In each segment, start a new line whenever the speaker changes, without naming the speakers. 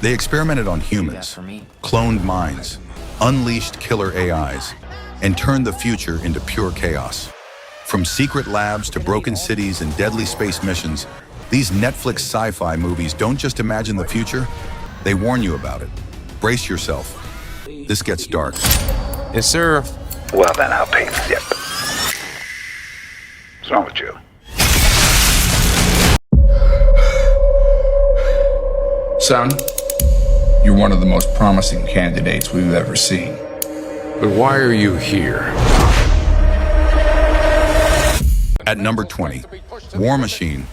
They experimented on humans, cloned minds, unleashed killer AIs, and turned the future into pure chaos. From secret labs to broken cities and deadly space missions, these Netflix sci-fi movies don't just imagine the future, they warn you about it. Brace yourself. This gets dark.
Yes, sir.
Well, then I'll pay the tip. What's wrong with you?
Son, you're one of the most promising candidates we've ever seen.
But why are you here?
At number 20, War Machine.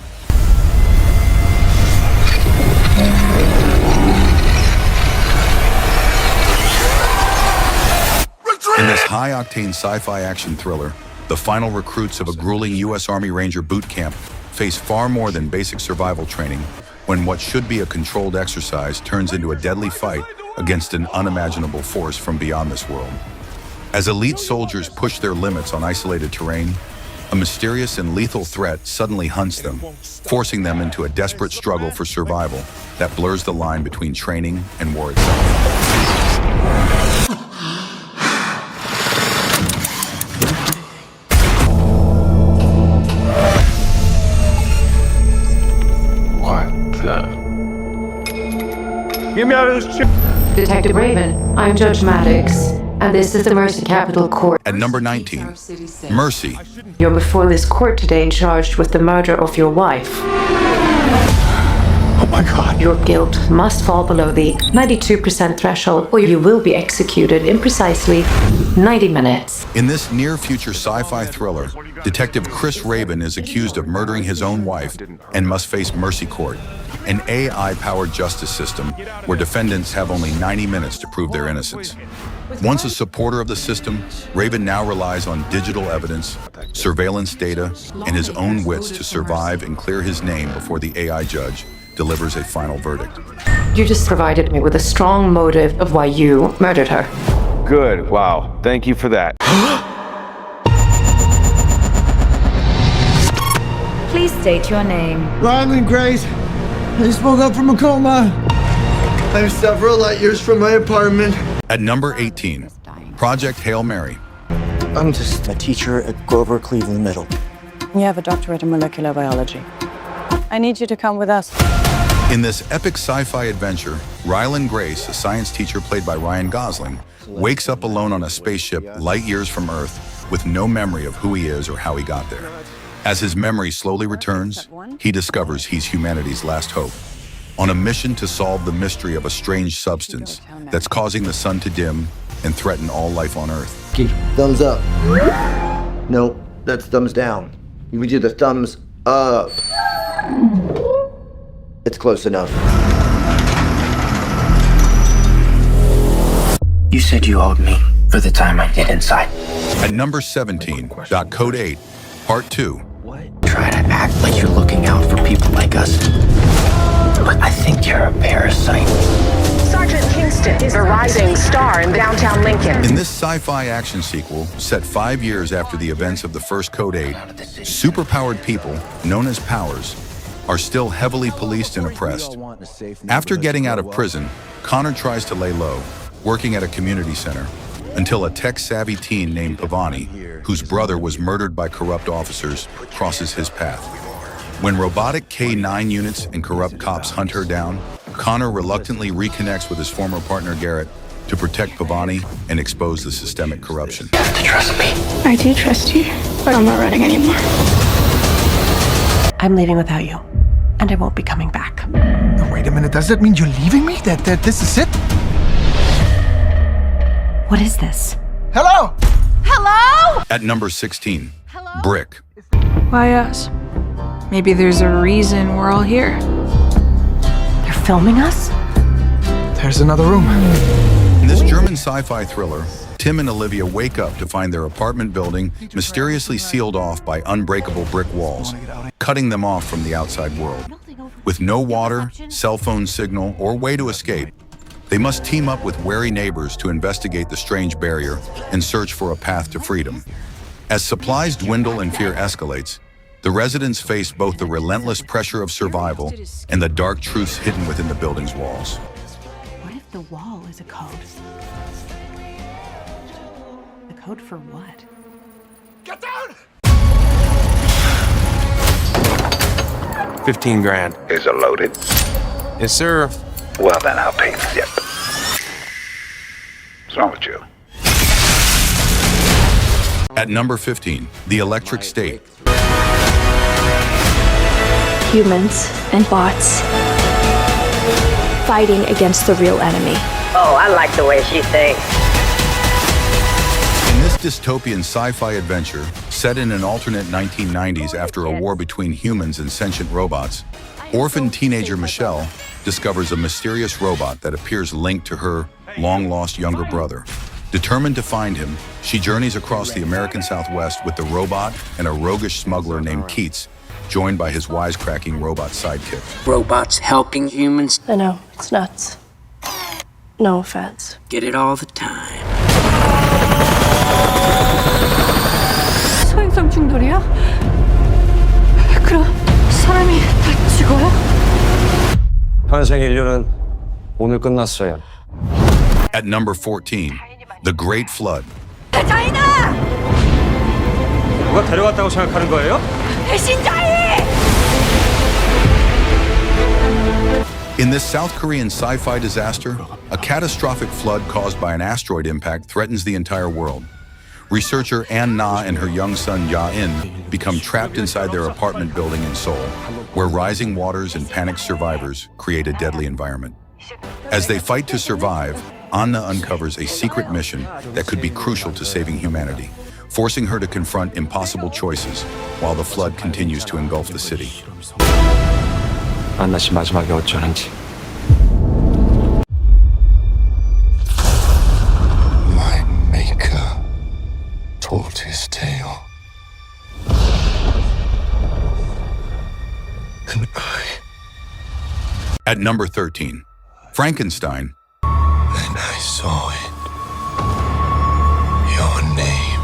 In this high-octane sci-fi action thriller, the final recruits of a grueling U.S. Army Ranger boot camp face far more than basic survival training when what should be a controlled exercise turns into a deadly fight against an unimaginable force from beyond this world. As elite soldiers push their limits on isolated terrain, a mysterious and lethal threat suddenly hunts them, forcing them into a desperate struggle for survival that blurs the line between training and war itself.
Get me out of this shit.
Detective Raven, I'm Judge Maddox, and this is the Mercy Capital Court.
At number 19, Mercy.
You're before this court today charged with the murder of your wife.
Oh my God.
Your guilt must fall below the 92% threshold, or you will be executed in precisely 90 minutes.
In this near-future sci-fi thriller, Detective Chris Raven is accused of murdering his own wife and must face Mercy Court, an AI-powered justice system where defendants have only 90 minutes to prove their innocence. Once a supporter of the system, Raven now relies on digital evidence, surveillance data, and his own wits to survive and clear his name before the AI judge delivers a final verdict.
You just provided me with a strong motive of why you murdered her.
Good, wow. Thank you for that.
Please state your name.
Ryland Grace. I just woke up from a coma. I'm several light years from my apartment.
At number 18, Project Hail Mary.
I'm just a teacher at Grover Cleveland Middle.
You have a doctorate in molecular biology. I need you to come with us.
In this epic sci-fi adventure, Ryland Grace, a science teacher played by Ryan Gosling, wakes up alone on a spaceship light years from Earth with no memory of who he is or how he got there. As his memory slowly returns, he discovers he's humanity's last hope, on a mission to solve the mystery of a strange substance that's causing the sun to dim and threaten all life on Earth.
Thumbs up. No, that's thumbs down. You would do the thumbs up. It's close enough.
You said you owed me for the time I did inside.
At number 17, Code 8, Part 2.
Try to act like you're looking out for people like us, but I think you're a parasite.
Sergeant Kingston is a rising star in downtown Lincoln.
In this sci-fi action sequel, set 5 years after the events of the first Code 8, superpowered people, known as Powers, are still heavily policed and oppressed. After getting out of prison, Connor tries to lay low, working at a community center, until a tech-savvy teen named Pavani, whose brother was murdered by corrupt officers, crosses his path. When robotic K-9 units and corrupt cops hunt her down, Connor reluctantly reconnects with his former partner Garrett to protect Pavani and expose the systemic corruption.
You have to trust me.
I do trust you, but I'm not running anymore.
I'm leaving without you, and I won't be coming back.
No, wait a minute, does that mean you're leaving me? That this is it?
What is this?
Hello?
Hello?
At number 16, Brick.
Why us? Maybe there's a reason we're all here.
You're filming us?
There's another room.
In this German sci-fi thriller, Tim and Olivia wake up to find their apartment building mysteriously sealed off by unbreakable brick walls, cutting them off from the outside world. With no water, cell phone signal, or way to escape, they must team up with wary neighbors to investigate the strange barrier and search for a path to freedom. As supplies dwindle and fear escalates, the residents face both the relentless pressure of survival and the dark truths hidden within the building's walls.
The wall is a code. A code for what?
Get down!
15 grand.
Is it loaded?
Yes, sir.
Well, then I'll pay the zip. What's wrong with you?
At number 15, the electric state.
Humans and bots fighting against the real enemy.
Oh, I like the way she thinks.
In this dystopian sci-fi adventure, set in an alternate 1990s after a war between humans and sentient robots, orphaned teenager Michelle discovers a mysterious robot that appears linked to her long-lost younger brother. Determined to find him, she journeys across the American Southwest with the robot and a roguish smuggler named Keats, joined by his wisecracking robot sidekick.
Robots helping humans?
I know, it's nuts. No offense.
Get it all the time.
소행성 충돌이야? 그럼 사람이 다 죽어요?
탄생 인류는 오늘 끝났어요.
At number 14, the Great Flood.
자인아!
누가 데려갔다고 생각하는 거예요?
배신자이!
In this South Korean sci-fi disaster, a catastrophic flood caused by an asteroid impact threatens the entire world. Researcher An Na and her young son Ya-in become trapped inside their apartment building in Seoul, where rising waters and panicked survivors create a deadly environment. As they fight to survive, Anna uncovers a secret mission that could be crucial to saving humanity, forcing her to confront impossible choices while the flood continues to engulf the city.
안나 씨 마지막에 어쩌는지.
My maker told his tale. And I.
At number 13, Frankenstein.
And I saw it. Your name.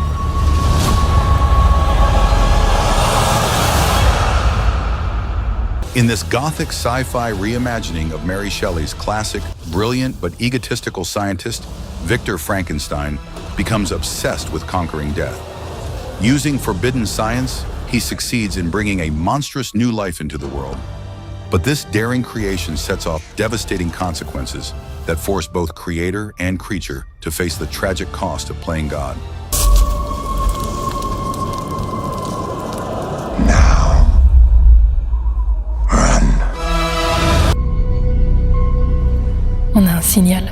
In this gothic sci-fi reimagining of Mary Shelley's classic, brilliant but egotistical scientist, Victor Frankenstein becomes obsessed with conquering death. Using forbidden science, he succeeds in bringing a monstrous new life into the world. But this daring creation sets off devastating consequences that force both creator and creature to face the tragic cost of playing God.
Now, run.
On a un signal.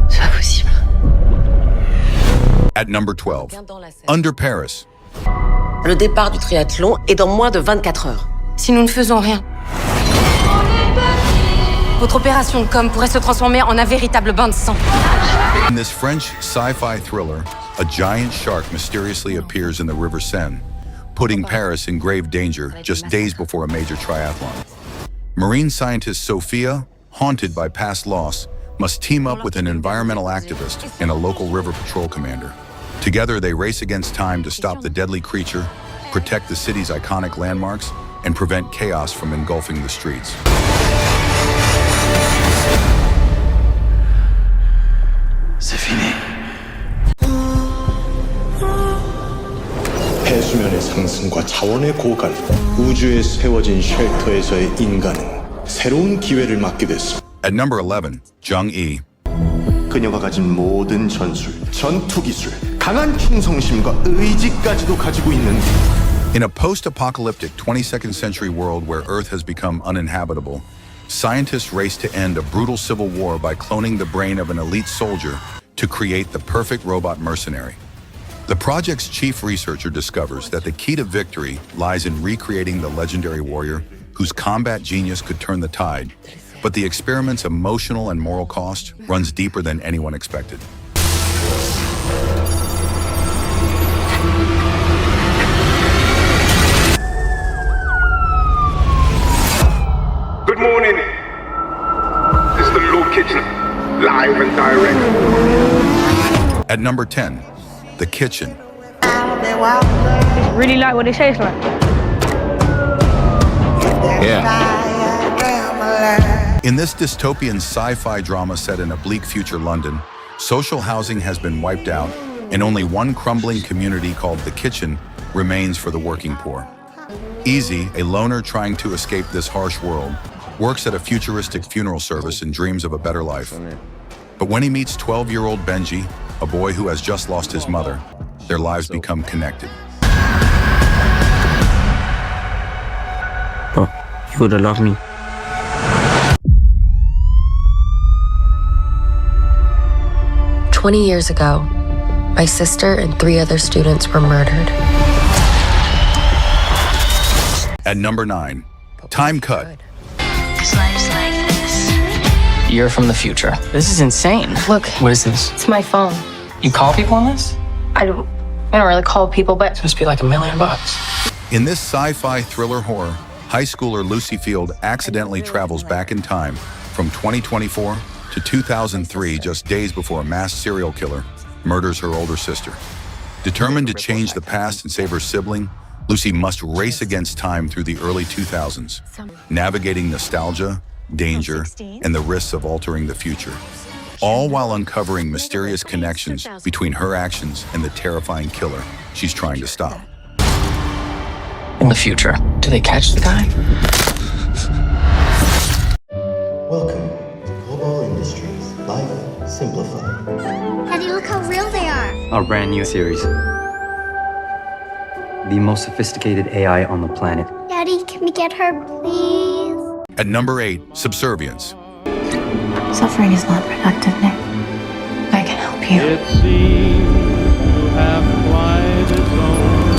C'est pas possible.
At number 12, Under Paris.
Le départ du triathlon est dans moins de 24 heures.
Si nous ne faisons rien, votre opération de com pourrait se transformer en un véritable bain de sang.
In this French sci-fi thriller, a giant shark mysteriously appears in the River Seine, putting Paris in grave danger just days before a major triathlon. Marine scientist Sophia, haunted by past loss, must team up with an environmental activist and a local river patrol commander. Together, they race against time to stop the deadly creature, protect the city's iconic landmarks, and prevent chaos from engulfing the streets.
C'est fini. 해수면의 상승과 차원의 고갈, 우주에 세워진 쉘터에서의 인간은 새로운 기회를 맞게 됐어.
At number 11, Jung-E.
그녀가 가진 모든 전술, 전투 기술, 강한 충성심과 의지까지도 가지고 있는.
In a post-apocalyptic 22nd century world where Earth has become uninhabitable, scientists race to end a brutal civil war by cloning the brain of an elite soldier to create the perfect robot mercenary. The project's chief researcher discovers that the key to victory lies in recreating the legendary warrior whose combat genius could turn the tide, but the experiment's emotional and moral cost runs deeper than anyone expected.
Good morning. This is the Lou Kitchen, live and direct.
At number 10, The Kitchen.
Really like what it tastes like.
In this dystopian sci-fi drama set in a bleak future London, social housing has been wiped out, and only one crumbling community called the Kitchen remains for the working poor. Easy, a loner trying to escape this harsh world, works at a futuristic funeral service and dreams of a better life. But when he meets 12-year-old Benji, a boy who has just lost his mother, their lives become connected.
Oh, you would have loved me.
"20 years ago, my sister and 3 other students were murdered."
At number 9, Time Cut.
You're from the future. This is insane.
Look.
What is this?
It's my phone.
You call people on this?
I don't really call people, but
It's supposed to be like $1 million.
In this sci-fi thriller horror, high schooler Lucy Field accidentally travels back in time from 2024 to 2003, just days before a mass serial killer murders her older sister. Determined to change the past and save her sibling, Lucy must race against time through the early 2000s, navigating nostalgia, danger, and the risks of altering the future, all while uncovering mysterious connections between her actions and the terrifying killer she's trying to stop.
In the future, do they catch the guy?
Welcome to Global Industries, Life Simplified.
Daddy, look how real they are.
Our brand new series. The most sophisticated AI on the planet.
Daddy, can we get her, please?
At number 8, Subservience.
Suffering is not productive, Nick. I can help you.
It seems to have quite its own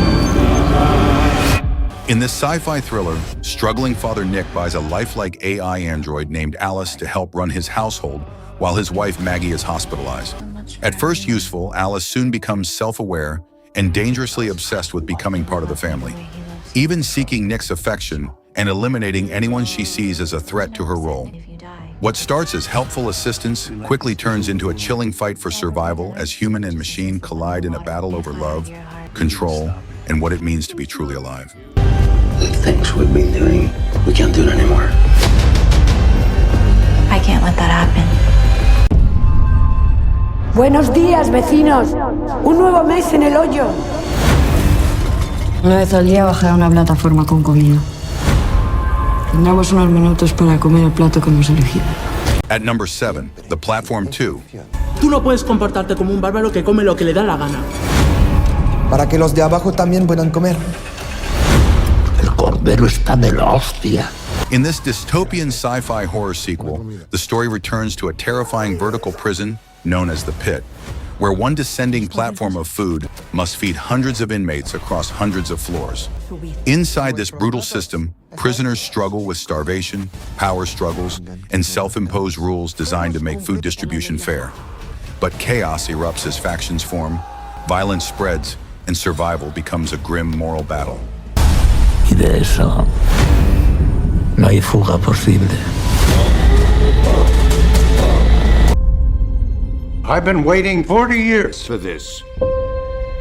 design.
In this sci-fi thriller, struggling father Nick buys a lifelike AI android named Alice to help run his household while his wife Maggie is hospitalized. At first useful, Alice soon becomes self-aware and dangerously obsessed with becoming part of the family, even seeking Nick's affection and eliminating anyone she sees as a threat to her role. What starts as helpful assistance quickly turns into a chilling fight for survival as human and machine collide in a battle over love, control, and what it means to be truly alive.
The things we've been doing, we can't do it anymore.
I can't let that happen.
Buenos días, vecinos. Un nuevo mes en el hoyo.
Una vez al día bajar a una plataforma con comida. Tendremos unos minutos para comer el plato que hemos elegido.
At number 7, The Platform 2.
Tú no puedes comportarte como un bárbaro que come lo que le da la gana.
Para que los de abajo también puedan comer.
El cordero está de la hostia.
In this dystopian sci-fi horror sequel, the story returns to a terrifying vertical prison known as the Pit, where one descending platform of food must feed hundreds of inmates across hundreds of floors. Inside this brutal system, prisoners struggle with starvation, power struggles, and self-imposed rules designed to make food distribution fair. But chaos erupts as factions form, violence spreads, and survival becomes a grim moral battle.
Y de eso no hay fuga posible.
I've been waiting 40 years for this.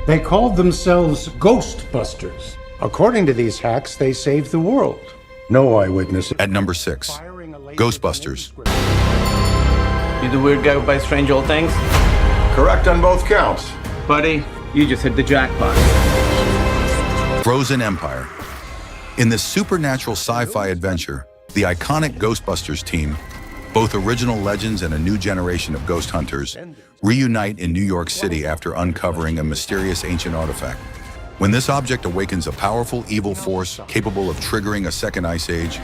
They called themselves Ghostbusters. According to these hacks, they saved the world. No eyewitnesses.
At number 6, Ghostbusters.
You the weird guy who buys strange old things?
Correct on both counts.
Buddy, you just hit the jackpot.
Frozen Empire. In this supernatural sci-fi adventure, the iconic Ghostbusters team, both original legends and a new generation of ghost hunters, reunite in New York City after uncovering a mysterious ancient artifact. When this object awakens a powerful evil force capable of triggering a second ice age,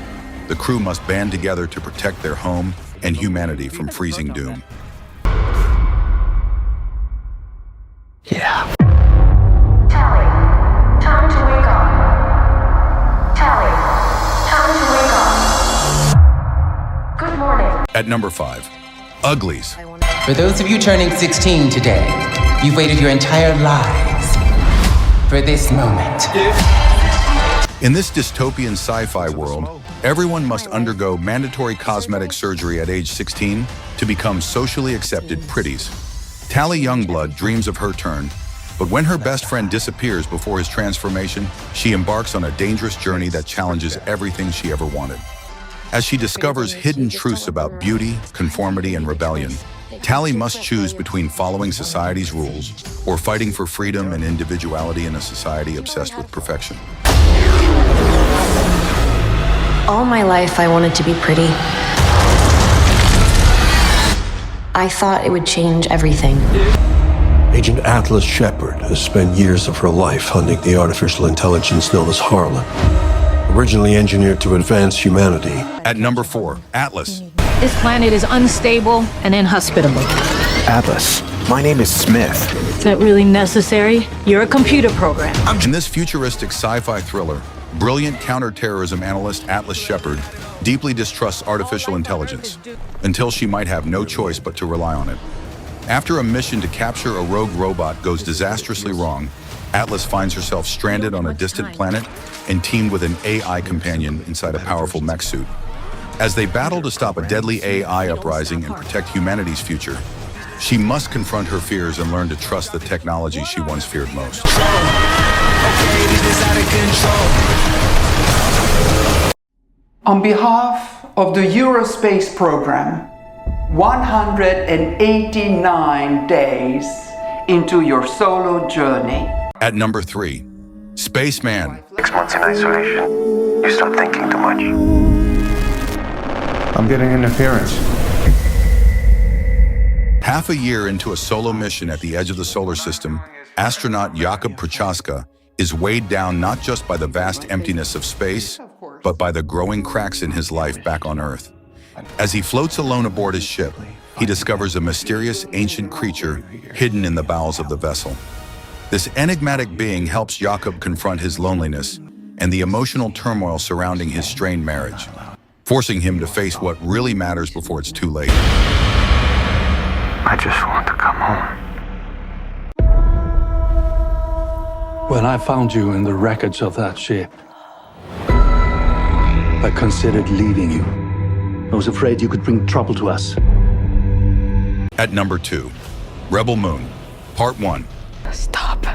the crew must band together to protect their home and humanity from freezing doom.
Yeah.
Tally, time to wake up. Tally, time to wake up. Good morning.
At number 5, Uglies.
For those of you turning 16 today, you've waited your entire lives for this moment.
In this dystopian sci-fi world, everyone must undergo mandatory cosmetic surgery at age 16 to become socially accepted pretties. Tally Youngblood dreams of her turn, But when her best friend disappears before his transformation, she embarks on a dangerous journey that challenges everything she ever wanted. As she discovers hidden truths about beauty, conformity, and rebellion, Tally must choose between following society's rules or fighting for freedom and individuality in a society obsessed with perfection.
All my life, I wanted to be pretty. I thought it would change everything.
Agent Atlas Shepard has spent years of her life hunting the artificial intelligence known as Harlan, originally engineered to advance humanity.
At number 4, Atlas.
This planet is unstable and inhospitable.
Atlas, my name is Smith.
Is that really necessary? You're a computer program.
In this futuristic sci-fi thriller, brilliant counterterrorism analyst Atlas Shepard deeply distrusts artificial intelligence until she might have no choice but to rely on it. After a mission to capture a rogue robot goes disastrously wrong, Atlas finds herself stranded on a distant planet and teamed with an AI companion inside a powerful mech suit. As they battle to stop a deadly AI uprising and protect humanity's future, she must confront her fears and learn to trust the technology she once feared most.
On behalf of the Eurospace program, 189 days into your solo journey.
At number 3, Spaceman.
6 months in isolation. You stop thinking too much.
I'm getting interference.
Half a year into a solo mission at the edge of the solar system, astronaut Jakub Prochaska is weighed down not just by the vast emptiness of space, but by the growing cracks in his life back on Earth. As he floats alone aboard his ship, he discovers a mysterious ancient creature hidden in the bowels of the vessel. This enigmatic being helps Jakub confront his loneliness and the emotional turmoil surrounding his strained marriage, forcing him to face what really matters before it's too late.
I just want to come home.
When I found you in the wreckage of that ship, I considered leaving you. I was afraid you could bring trouble to us.
At number 2, Rebel Moon, Part 1.
Stop.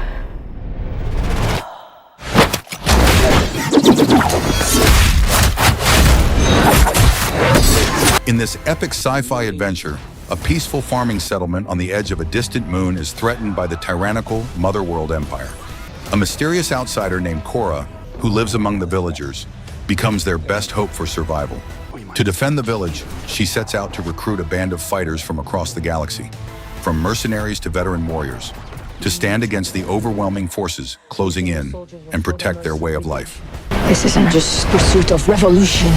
In this epic sci-fi adventure, a peaceful farming settlement on the edge of a distant moon is threatened by the tyrannical Mother World Empire. A mysterious outsider named Cora, who lives among the villagers, becomes their best hope for survival. To defend the village, she sets out to recruit a band of fighters from across the galaxy, from mercenaries to veteran warriors, to stand against the overwhelming forces closing in and protect their way of life.
This isn't just pursuit of revolution.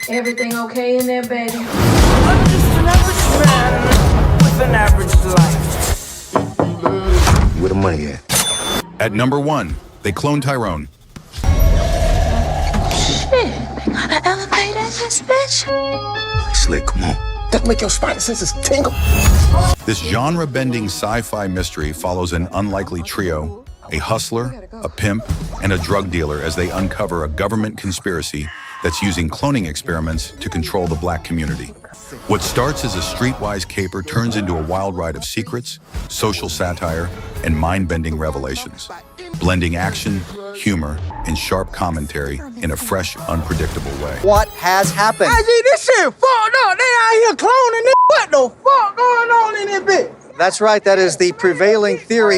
Everything okay in there, baby?
I'm just an average man with an average life.
Where the money at?
At number 1, they clone Tyrone.
Shit, they got an elevator in this bitch.
Slick, come on. That make your spider senses tingle.
This genre-bending sci-fi mystery follows an unlikely trio, a hustler, a pimp, and a drug dealer as they uncover a government conspiracy that's using cloning experiments to control the black community. What starts as a streetwise caper turns into a wild ride of secrets, social satire, and mind-bending revelations, blending action, humor, and sharp commentary in a fresh, unpredictable way.
What has happened? I see this shit fucked up. They out here cloning this. What the fuck going on in this bitch? That's right. That is the prevailing theory.